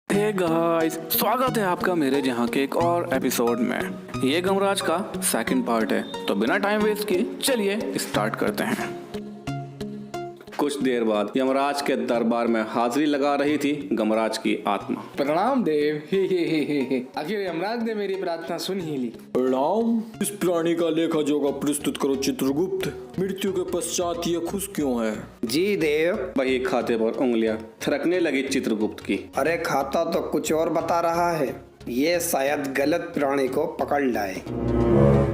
Hey guys, स्वागत है आपका मेरे जहाँ के एक और एपिसोड में। ये गमराज का सेकंड पार्ट है, तो बिना टाइम वेस्ट किए चलिए स्टार्ट करते हैं। कुछ देर बाद यमराज के दरबार में हाजिरी लगा रही थी गमराज की आत्मा। प्रणाम देव। आखिर यमराज ने मेरी प्रार्थना सुन ही ली। प्रणाम। इस प्राणी का लेखा जोखा प्रस्तुत करो चित्रगुप्त। मृत्यु के पश्चात ये खुश क्यों है? जी देव। वही खाते पर उंगलियां थिरकने लगी चित्रगुप्त की। अरे खाता तो कुछ और बता रहा है, ये शायद गलत प्राणी को पकड़ लाए।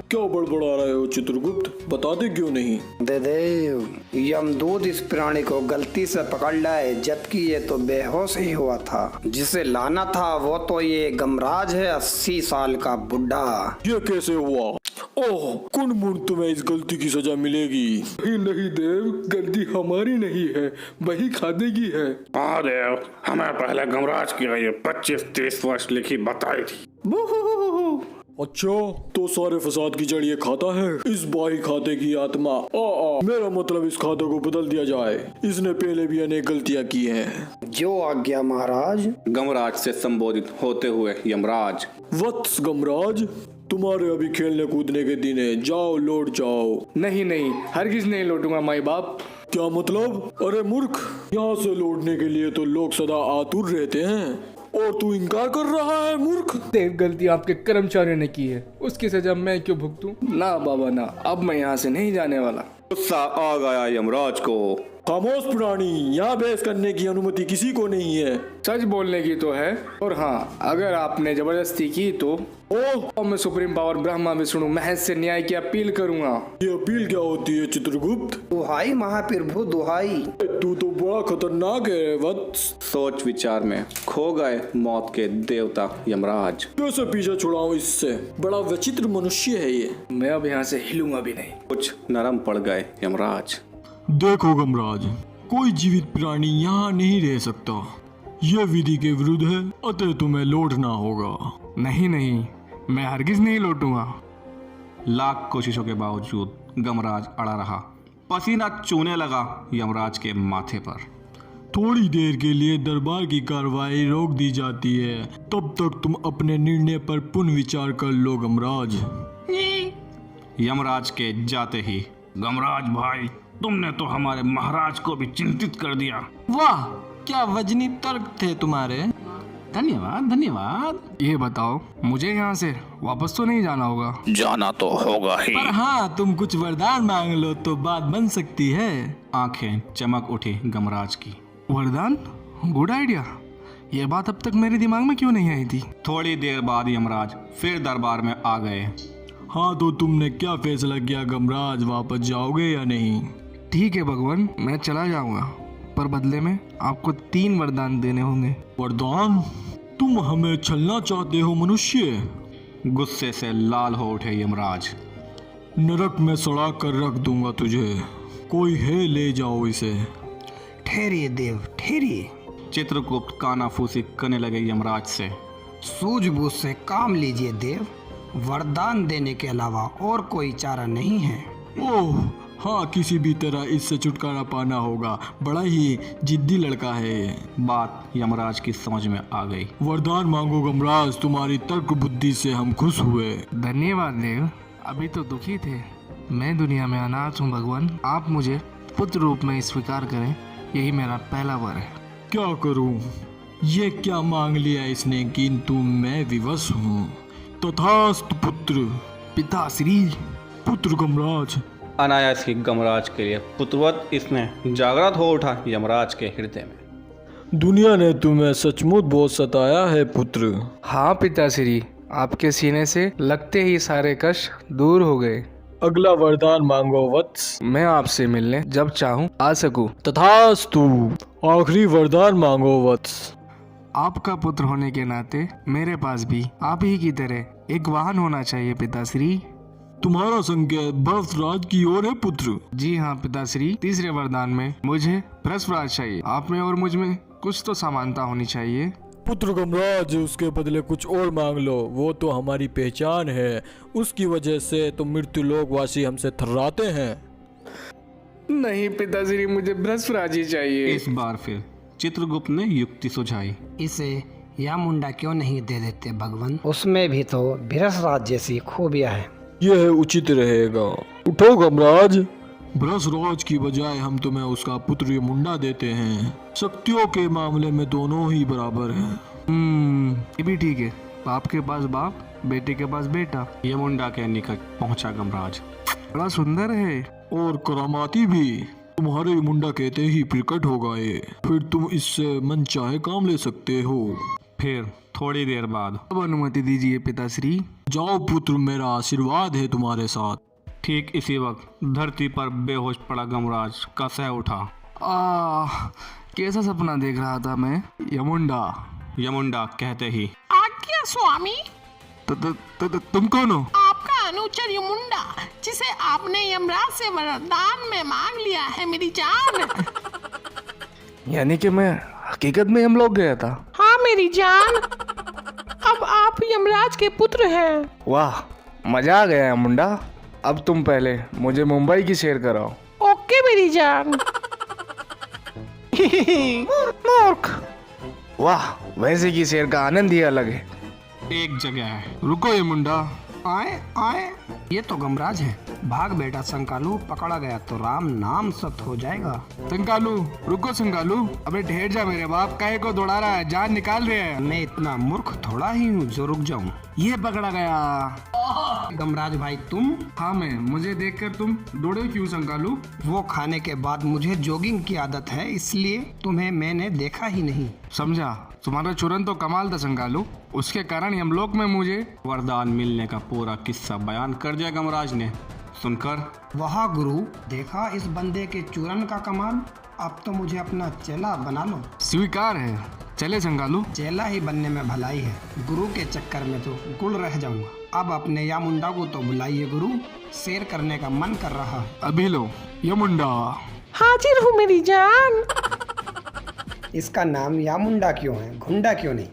क्या बड़बड़ा रहे हो चित्रगुप्त, बताते क्यों नहीं? देव, यमदूत इस प्राणी को गलती से पकड़ लाए, जबकि ये तो बेहोश ही हुआ था। जिसे लाना था वो तो ये गमराज है, 80 साल का बुढ़ा। ये कैसे हुआ? ओह, कुन मुन तुम्हें इस गलती की सजा मिलेगी। नहीं देव, गलती हमारी नहीं है, वही खाते की है। हाँ देव, हमें पहले गमराज की ये 25-30 वर्ष लिखी बताई थी। अच्छा, तो सारे फसाद की जड़ ये खाता है। इस बाही खाते की आत्मा मेरा मतलब इस खाते को बदल दिया जाए। इसने पहले भी अनेक गलतियां की हैं। जो आज्ञा महाराज। गमराज से संबोधित होते हुए यमराज। वत्स गमराज, तुम्हारे अभी खेलने कूदने के दिन है, जाओ लौट जाओ। नहीं, हरगिज नहीं लौटूंगा माई बाप। क्या मतलब? अरे मूर्ख, यहाँ से लौटने के लिए तो लोग सदा आतुर रहते हैं और तू इनकार कर रहा है मूर्ख। देव, गलती आपके कर्मचारियों ने की है, उसकी सजा मैं क्यों भुगतूं? ना बाबा ना, अब मैं यहाँ से नहीं जाने वाला। गुस्सा आ गया यमराज को। खामोश प्राणी, यहाँ बहस करने की अनुमति किसी को नहीं है। सच बोलने की तो है, और हाँ, अगर आपने जबरदस्ती की तो मैं सुप्रीम पावर ब्रह्मा विष्णु महेश से न्याय की अपील करूंगा। ये अपील क्या होती है चित्रगुप्त? दुहाई महाप्रभु दुहाई। तू तो बड़ा खतरनाक है वत्स। सोच विचार में खो गए मौत के देवता यमराज। कैसे पीछे छुड़ाऊं इससे? बड़ा विचित्र मनुष्य है ये। मैं अब यहाँ से हिलूंगा भी नहीं। कुछ नरम पड़ गए यमराज। देखो गमराज, कोई जीवित प्राणी यहाँ नहीं रह सकता। यह विधि के विरुद्ध है, अतः तुम्हें लौटना होगा। नहीं, मैं हरगिज नहीं लौटूंगा। लाख कोशिशों के बावजूद गमराज अड़ा रहा। पसीना चूने लगा यमराज के माथे पर। थोड़ी देर के लिए दरबार की कार्रवाई रोक दी जाती है, तब तक तुम अपने निर्णय पर पुनः विचार कर लो गमराज। यमराज के जाते ही, गमराज भाई, तुमने तो हमारे महाराज को भी चिंतित कर दिया। वाह, क्या वजनी तर्क थे तुम्हारे। धन्यवाद। ये बताओ, मुझे यहाँ से वापस तो नहीं जाना होगा? जाना तो होगा ही। पर हाँ, तुम कुछ वरदान मांग लो तो बात बन सकती है। आंखें चमक उठी गमराज की। वरदान? Good idea. ये बात अब तक मेरे दिमाग में क्यों नहीं आई थी? थोड़ी देर बाद यमराज फिर दरबार में आ गए। हाँ, तो तुमने क्या फैसला किया गमराज, वापस जाओगे या नहीं? ठीक है भगवान, मैं चला जाऊंगा, पर बदले में आपको 3 वरदान देने होंगे। वरदान? तुम हमें छलना चाहते हो मनुष्य? गुस्से से लाल हो उठे यमराज। नरक में सड़ा कर रख दूंगा तुझे। कोई है, ले जाओ इसे। ठहरिए देव, ठहरिए। चित्रगुप्त कानाफूसी करने लगे यमराज से। सूझबूझ से काम लीजिए देव, वरदान देने के अलावा और कोई चारा नहीं है। ओह हाँ, किसी भी तरह इससे छुटकारा पाना होगा। बड़ा ही जिद्दी लड़का है। बात यमराज की समझ में आ गई। वरदान मांगो गमराज, तुम्हारी तर्क बुद्धि से हम खुश हुए। धन्यवाद देव, अभी तो दुखी थे। मैं दुनिया में अनाथ हूँ भगवान, आप मुझे पुत्र रूप में स्वीकार करें, यही मेरा पहला वर है। क्या करूं? ये क्या मांग लिया इसने, किंतु मैं विवश हूँ। तथास्तु पुत्र। पिताश्री। पुत्र गमराज। अनायास ही गमराज के लिए पुत्रवत इसने जागृत हो उठा यमराज के हृदय में। दुनिया ने तुम्हें सचमुच बहुत सताया है पुत्र। हाँ पिताश्री, आपके सीने से लगते ही सारे कष्ट दूर हो गए। अगला वरदान मांगो वत्स। मैं आपसे मिलने जब चाहूँ आ सकूँ। तथास्तु। आखिरी वरदान मांगो वत्स। आपका पुत्र होने के नाते मेरे पास भी आप ही की तरह एक वाहन होना चाहिए पिताश्री। तुम्हारा संकेत भ्रष्टराज की ओर है पुत्र। जी हाँ पिताश्री, तीसरे वरदान में मुझे भ्रष्टराज चाहिए। आप में और मुझ में कुछ तो समानता होनी चाहिए। पुत्र गमराज, उसके बदले कुछ और मांग लो। वो तो हमारी पहचान है, उसकी वजह से तो मृत्युलोक वासी हमसे थर्राते हैं। नहीं पिताश्री, मुझे भ्रष्टराज ही चाहिए। इस बार फिर चित्रगुप्त ने युक्ति सुझाई। इसे या मुंडा क्यों नहीं दे देते भगवान? उसमें भी तो भृषराज जैसी खूबियां हैं। यह उचित रहेगा। उठो गमराज। भ्रसराज की बजाय हम तुम्हें उसका पुत्र यमुंडा देते हैं। शक्तियों के मामले में दोनों ही बराबर हैं। ये भी ठीक है। बाप के पास बाप, बेटे के पास बेटा। यमुंडा के निकट पहुंचा गमराज। बड़ा सुंदर है। और करामाती भी। तुम्हारे यमुंडा कहते ही प्रकट हो गए। फिर तुम इससे मन चाहे काम ले सकते हो। फिर थोड़ी देर बाद, अब अनुमति दीजिए पिताश्री। जाओ पुत्र, मेरा आशीर्वाद है तुम्हारे साथ। ठीक इसी वक्त धरती पर बेहोश पड़ा गमराज का सह उठा। कैसा सपना देख रहा था मैं? यमुंडा कहते ही, आज्ञा स्वामी। तुम कौन हो? आपका अनुचर यमुंडा, जिसे आपने यमराज से वरदान में मांग लिया है मेरी जान। यानी कि मैं हकीकत में हम लोग गया था। हाँ मेरी जान, अब आप यमराज के पुत्र हैं। वाह, मजा आ गया है मुंडा। अब तुम पहले मुझे मुंबई की सैर कराओ। ओके मेरी जान। मूर्ख। वाह, वैसे की सैर का आनंद ही अलग है। एक जगह है। रुको ये मुंडा। आए आए, ये तो गमराज है। भाग बेटा संकालू, पकड़ा गया तो राम नाम सत हो जाएगा। संकालू, रुको संकालू। अबे ठहर जा मेरे बाप, काहे को दौड़ा रहा है? जान निकाल रहे हैं। मैं इतना मूर्ख थोड़ा ही हूँ जो रुक जाऊँ। ये पकड़ा गया। गमराज भाई तुम? हाँ मैं। मुझे देखकर तुम दौड़े क्यों संकालू? वो खाने के बाद मुझे जॉगिंग की आदत है, इसलिए तुम्हें मैंने देखा ही नहीं। समझा। तुम्हारा चुरन तो कमाल था संकालू। उसके कारण यमलोक में मुझे वरदान मिलने का पूरा किस्सा बयान कर दिया गमराज ने। सुनकर, वाह गुरु, देखा इस बंदे के चूरन का कमाल। अब तो मुझे अपना चेला बना लो। स्वीकार है। चले संकालू। चेला ही बनने में भलाई है, गुरु के चक्कर में तो गुड़ रह जाऊंगा। अब अपने यामुंडा को तो बुलाइए गुरु, सैर करने का मन कर रहा। अभी लो यमुंडा। हाजिर हूँ मेरी जान। इसका नाम यामुंडा क्यों है, घुंडा क्यों नहीं?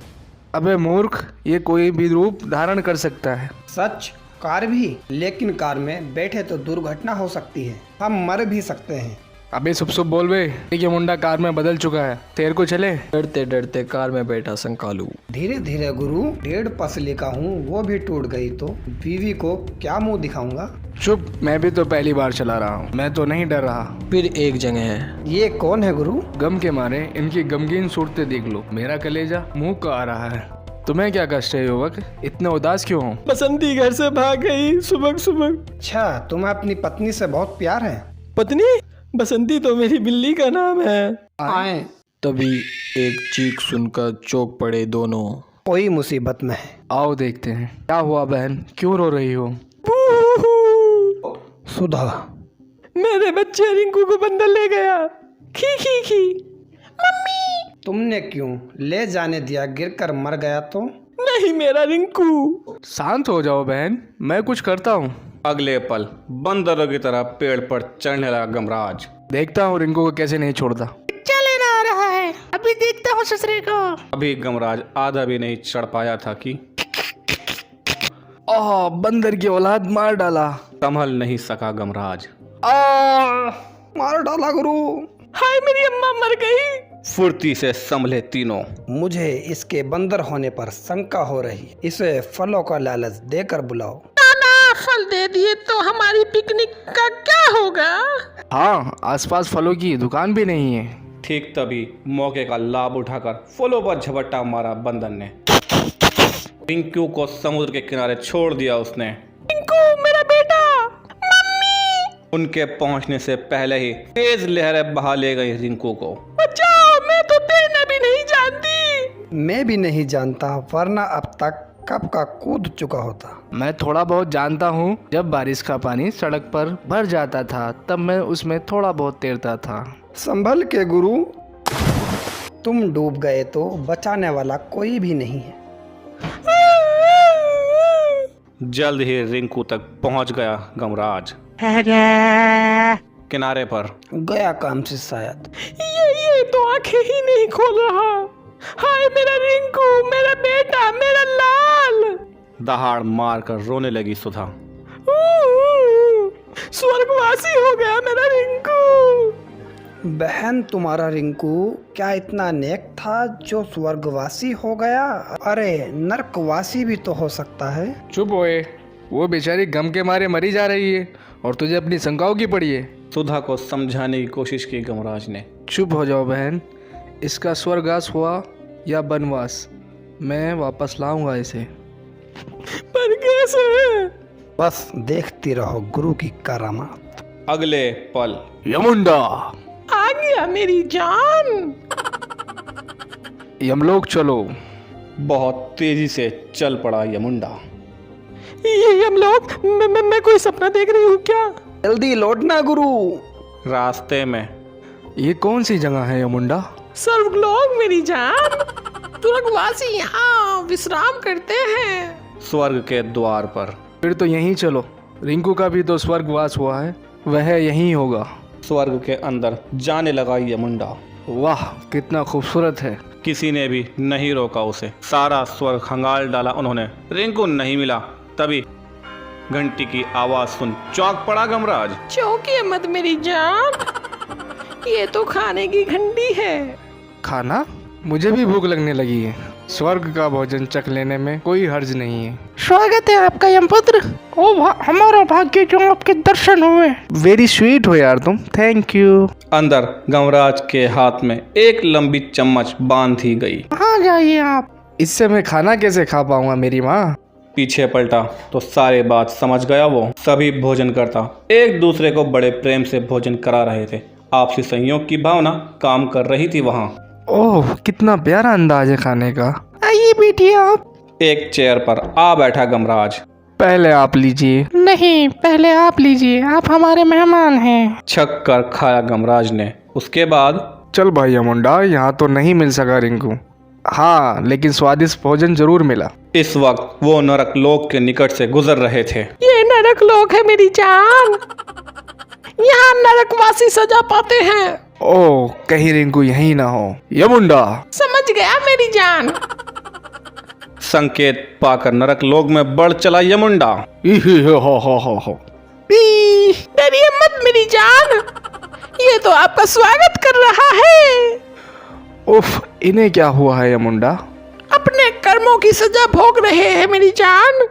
अबे मूर्ख, ये कोई भी रूप धारण कर सकता है। सच, कार भी। लेकिन कार में बैठे तो दुर्घटना हो सकती है, हम मर भी सकते हैं। अबे सुप बोल बे। ये मुंडा कार में बदल चुका है। तेरे को चले। डरते डरते कार में बैठा संकालू। धीरे धीरे गुरु, 1.5 पसली का हूँ, वो भी टूट गई तो बीवी को क्या मुंह दिखाऊंगा? चुप, मैं भी तो पहली बार चला रहा हूँ। मैं तो नहीं डर रहा। फिर एक जगह है। ये कौन है गुरु? गम के मारे इनकी गमगीन सूरतें देख लो। मेरा कलेजा मुंह का आ रहा है। तुम्हें क्या कष्ट है युवक? इतने उदास क्यों हो? बसंती घर से भाग गई सुबह सुबह। अच्छा, तुम्हें अपनी पत्नी से बहुत प्यार है? पत्नी? बसंती तो मेरी बिल्ली का नाम है। आए। तभी एक चीख सुनकर चौंक पड़े दोनों। कोई मुसीबत में है। आओ देखते हैं। क्या हुआ बहन, क्यों रो रही हो? सुधा, मेरे बच्चे रिंकू को बंदर ले गया। खी खी खी। तुमने क्यों ले जाने दिया? गिरकर मर गया तो? नहीं, मेरा रिंकू। शांत हो जाओ बहन, मैं कुछ करता हूँ। अगले पल बंदरों की तरह पेड़ पर चढ़ने लगा गमराज। देखता हूँ रिंकू को कैसे नहीं छोड़ता। लेना आ रहा है, अभी देखता हूँ ससुरे को। अभी गमराज आधा भी नहीं चढ़ पाया था कि बंदर की औलाद मार डाला। संभल नहीं सका गमराज। मार डाला गुरु। हाय मेरी अम्मा मर गई। फुर्ती से संभले तीनों। मुझे इसके बंदर होने पर शंका हो रही है। इसे फलों का लालच देकर बुलाओ। नाना, फल दे दिए तो हमारी पिकनिक का क्या होगा? हाँ, आसपास फलों की दुकान भी नहीं है। ठीक तभी मौके का लाभ उठाकर फलों पर झपट्टा मारा बंदर ने। रिंकू को समुद्र के किनारे छोड़ दिया उसने। रिंकू मेरा बेटा। मम्मी। उनके पहुंचने से पहले ही तेज लहरें बहा ले गई रिंकू को। बचाओ, मैं तो तैरना भी नहीं जानती। मैं भी नहीं जानता, वरना अब तक कब का कूद चुका होता। मैं थोड़ा बहुत जानता हूँ। जब बारिश का पानी सड़क पर भर जाता था तब मैं उसमें थोड़ा बहुत तैरता था। संभल के गुरु, तुम डूब गए तो बचाने वाला कोई भी नहीं है। जल्द ही रिंकू तक पहुंच गया गमराज। किनारे पर गया काम से शायद। ये तो आंखें ही नहीं खोल रहा। हाय मेरा रिंकू, मेरा बेटा, मेरा लाल। दहाड़ मार कर रोने लगी सुधा। स्वर्गवासी हो गया मेरा रिंकू। बहन तुम्हारा रिंकू क्या इतना नेक था जो स्वर्गवासी हो गया? अरे नरकवासी भी तो हो सकता है। चुप होए, वो बेचारी गम के मारे मरी जा रही है और तुझे अपनी शंकाओं की पड़ी है। सुधा को समझाने की कोशिश की गमराज ने। चुप हो जाओ बहन, इसका स्वर्गवास हुआ या वनवास, मैं वापस लाऊंगा इसे। पर कैसे? बस देखती रहो गुरु की करामात। अगले पल यमुंडा, आ गया मेरी जान। यमलोक चलो। बहुत तेजी से चल पड़ा यमुंडा। ये हम लोग मैं कोई सपना देख रही हूँ क्या? जल्दी लौटना गुरु। रास्ते में ये कौन सी जगह है यमुंडा? स्वर्गलोक मेरी जान। स्वर्गवासी यहाँ विश्राम करते हैं। स्वर्ग के द्वार पर। फिर तो यहीं चलो, रिंकू का भी तो स्वर्गवास हुआ है, वह यहीं होगा। स्वर्ग के अंदर जाने लगा यमुंडा। वाह कितना खूबसूरत है। किसी ने भी नहीं रोका उसे। सारा स्वर्ग खंगाल डाला उन्होंने। रिंकू नहीं मिला। तभी घंटी की आवाज सुन चौंक पड़ा गमराज। चौंकिए मत मेरी जान, ये तो खाने की घंटी है। खाना? मुझे भी भूख लगने लगी है। स्वर्ग का भोजन चख लेने में कोई हर्ज नहीं है। स्वागत है आपका यमपुत्र। हमारा भाग्य जो आपके दर्शन हुए। वेरी स्वीट हो यार तुम, थैंक यू। अंदर गमराज के हाथ में एक लंबी चम्मच बांधी गई। कहाँ जाइए आप? इससे मैं खाना कैसे खा पाऊंगा मेरी माँ? पीछे पलटा तो सारे बात समझ गया वो। सभी भोजन करता एक दूसरे को बड़े प्रेम से भोजन करा रहे थे। आपसी संयोग की भावना काम कर रही थी वहाँ। ओह कितना प्यारा अंदाज है खाने का। आइए बैठिए आप। एक चेयर पर आ बैठा गमराज। पहले आप लीजिए। नहीं, पहले आप लीजिए, आप हमारे मेहमान हैं। छक कर खाया गमराज ने। उसके बाद चल भाई यमुंडा, यहाँ तो नहीं मिल सका रिंकू। हाँ लेकिन स्वादिष्ट भोजन जरूर मिला। इस वक्त वो नरक लोक के निकट से गुजर रहे थे। ये नरक लोक है मेरी जान। यहाँ नरकवासी सजा पाते हैं। ओह कहीं रिंकू यहीं ना हो। यमुंडा समझ गया मेरी जान। संकेत पाकर नरक लोक में बढ़ चला यमुंडा। हो। डरिए मत मेरी जान, ये तो आपका स्वागत कर रहा है। उफ, इन्हें क्या हुआ है यमुंडा? अपने कर्मों की सजा भोग रहे हैं मेरी जान।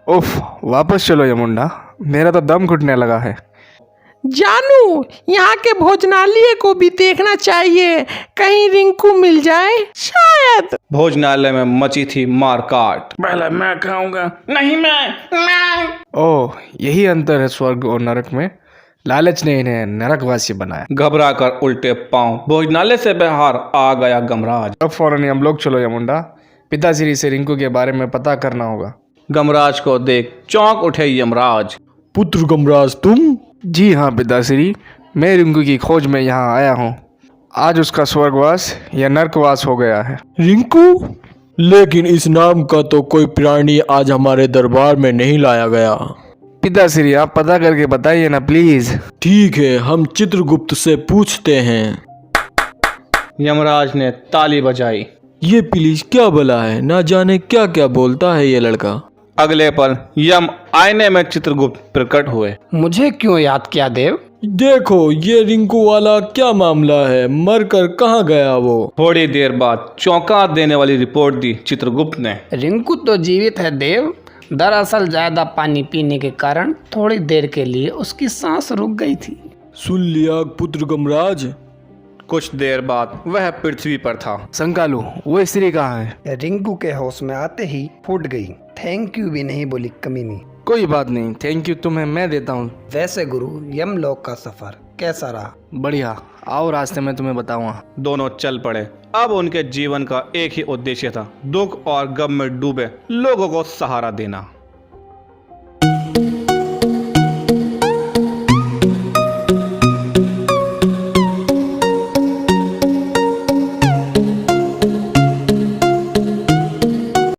उफ, वापस चलो यमुंडा, मेरा तो दम घुटने लगा है। जानू, यहाँ के भोजनालय को भी देखना चाहिए, कहीं रिंकू मिल जाए शायद। भोजनालय में मची थी मारकाट। पहले मैं खाऊंगा। नहीं मैं। ओह यही अंतर है स्वर्ग और नरक में। लालच ने इन्हें नरकवासी बनाया। घबरा कर उल्टे पांव भोजनालय से बाहर आ गया गमराज। अब फौरन हम लोग चलो यमुंडा, पिताश्री से रिंकू के बारे में पता करना होगा। गमराज को देख चौंक उठे यमराज। पुत्र गमराज तुम? जी हाँ पिताश्री, मैं रिंकू की खोज में यहाँ आया हूँ। आज उसका स्वर्गवास या नरकवास हो गया है। रिंकू? लेकिन इस नाम का तो कोई प्राणी आज हमारे दरबार में नहीं लाया गया। पिताश्री आप पता करके बताइए ना प्लीज। ठीक है, हम चित्रगुप्त से पूछते हैं। यमराज ने ताली बजाई। ये प्लीज क्या भला है, ना जाने क्या क्या बोलता है ये लड़का। अगले पल यम आईने में चित्रगुप्त प्रकट हुए। मुझे क्यों याद किया देव? देखो ये रिंकू वाला क्या मामला है, मरकर कहाँ गया वो? थोड़ी देर बाद चौंका देने वाली रिपोर्ट दी चित्रगुप्त ने। रिंकू तो जीवित है देव। दरअसल ज्यादा पानी पीने के कारण थोड़ी देर के लिए उसकी सांस रुक गई थी। सुन लिया पुत्र गमराज? कुछ देर बाद वह पृथ्वी पर था। संकालू वो स्त्री कहाँ है? रिंकू के होश में आते ही फूट गई। थैंक यू भी नहीं बोली कमीनी। कोई बात नहीं, थैंक यू तुम्हें मैं देता हूँ। वैसे गुरु यमलोक का सफर कैसा रहा? बढ़िया, आओ रास्ते में तुम्हें बताऊंगा। दोनों चल पड़े। अब उनके जीवन का एक ही उद्देश्य था, दुख और गम में डूबे लोगों को सहारा देना।